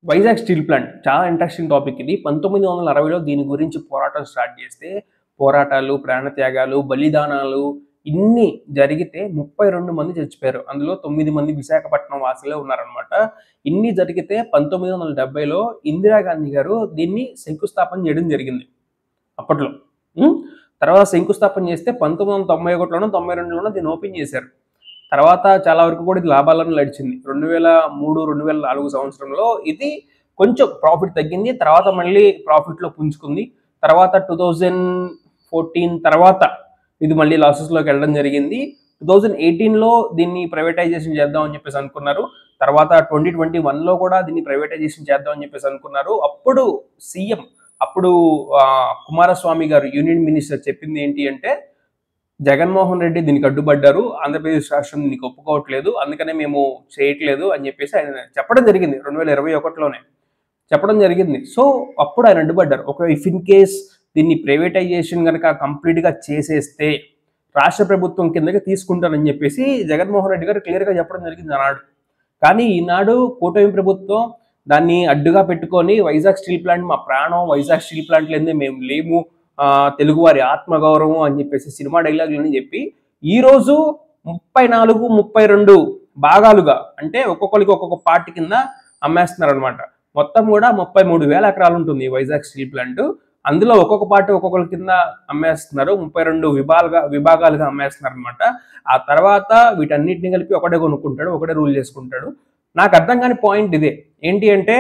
Vizag steel plant చాలా interesting topic ఇది. 1960లో దీని గురించి పోరాటం స్టార్ట్ చేస్తే, పోరాటాలు, ప్రాణత్యాగాలు, బలిదానాలు ఇన్ని జరిగితే 32 మంది చచ్చిపోయారు. అందులో 9 మంది విశాఖపట్నం వాసులే ఉన్నారనమాట. ఇన్ని జరిగితే 1970లో ఇందిరాగాంధీ గారు దీన్ని శంకుస్థాపన చేయడం జరిగింది అప్పట్లో. తర్వాత శంకుస్థాపన చేస్తే 1991లోనో 92లోనో దీన్ని ఓపెన్ చేశారు. తర్వాత చాలా వరకు కూడా ఇది లాభాలను నడిచింది. 2003, 2004 సంవత్సరంలో ఇది కొంచెం ప్రాఫిట్ తగ్గింది. తర్వాత మళ్ళీ ప్రాఫిట్లో పుంజుకుంది. తర్వాత 2014 తర్వాత ఇది మళ్ళీ లాసెస్లోకి వెళ్ళడం జరిగింది. 2018లో దీన్ని ప్రైవేటైజేషన్ చేద్దాం అని చెప్పేసి అనుకున్నారు. తర్వాత 2021లో కూడా దీన్ని ప్రైవేటైజేషన్ చేద్దాం అని చెప్పేసి అనుకున్నారు. అప్పుడు సీఎం కుమారస్వామి గారు యూనియన్ మినిస్టర్ చెప్పింది ఏంటి అంటే, జగన్మోహన్ రెడ్డి దీనికి అడ్డుపడ్డారు, ఆంధ్రప్రదేశ్ రాష్ట్రం దీనికి ఒప్పుకోవట్లేదు, అందుకనే మేము చేయట్లేదు అని చెప్పేసి ఆయన చెప్పడం జరిగింది. 2021లోనే చెప్పడం జరిగింది. సో అప్పుడు ఆయన అడ్డుపడ్డారు. ఇఫ్ ఇన్ కేస్ దీన్ని ప్రైవేటైజేషన్ కనుక కంప్లీట్గా చేసేస్తే రాష్ట్ర ప్రభుత్వం కిందకి తీసుకుంటారని చెప్పేసి జగన్మోహన్ రెడ్డి గారు క్లియర్గా చెప్పడం జరిగింది ఆనాడు. కానీ ఈనాడు కూటమి ప్రభుత్వం దాన్ని అడ్డుగా పెట్టుకొని వైజాగ్ స్టీల్ ప్లాంట్ మా ప్రాణం, వైజాగ్ స్టీల్ ప్లాంట్ లేదే మేము లేము, తెలుగువారి ఆత్మగౌరవం అని చెప్పేసి సినిమా డైలాగులని చెప్పి ఈరోజు 34, 32 భాగాలుగా, అంటే ఒక్కొక్కరికి ఒక్కొక్క పార్ట్ కింద అమ్మేస్తున్నారు అనమాట. మొత్తం కూడా 33,000 ఎకరాలు ఉంటుంది వైజాగ్ స్టీల్ ప్లాంట్. అందులో ఒక్కొక్క పార్ట్ ఒక్కొక్కరి కింద అమ్మేస్తున్నారు. 32 విభాగాలుగా అమ్మేస్తున్నారు అనమాట. ఆ తర్వాత వీటన్నిటిని కలిపి ఒకటే కొనుక్కుంటాడు, ఒకటే రూల్ చేసుకుంటాడు. నాకు అర్థం కాని పాయింట్ ఇదే. ఏంటి అంటే,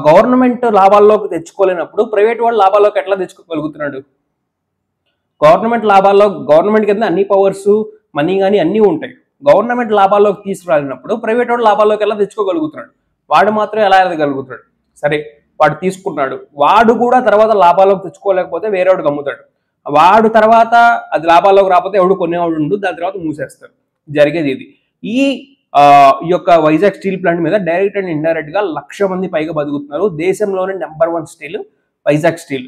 గవర్నమెంట్ లాభాల్లోకి తెచ్చుకోలేనప్పుడు ప్రైవేట్ వాళ్ళు లాభాల్లోకి ఎట్లా తెచ్చుకోగలుగుతున్నాడు? గవర్నమెంట్ కింద అన్ని పవర్స్, మనీ కానీ అన్నీ ఉంటాయి. గవర్నమెంట్ లాభాల్లోకి తీసుకురాలినప్పుడు ప్రైవేట్ వాడు లాభాల్లోకి ఎలా తెచ్చుకోగలుగుతున్నాడు? వాడు మాత్రం ఎలా ఎదగలుగుతాడు? సరే, వాడు తీసుకున్నాడు, వాడు కూడా తర్వాత లాభాల్లోకి తెచ్చుకోలేకపోతే వేరేవాడికి అమ్ముతాడు. వాడు తర్వాత అది లాభాల్లోకి రాకపోతే ఎవడు కొనేవాడు ఉండు, దాని తర్వాత మూసేస్తారు. జరిగేది ఇది. ఈ యొక్క వైజాగ్ స్టీల్ ప్లాంట్ మీద డైరెక్ట్ అండ్ ఇండైరెక్ట్ గా 1,00,000 మంది పైగా బతుకుతున్నారు. దేశంలోనే నెంబర్ 1 స్టీల్ వైజాగ్ స్టీల్.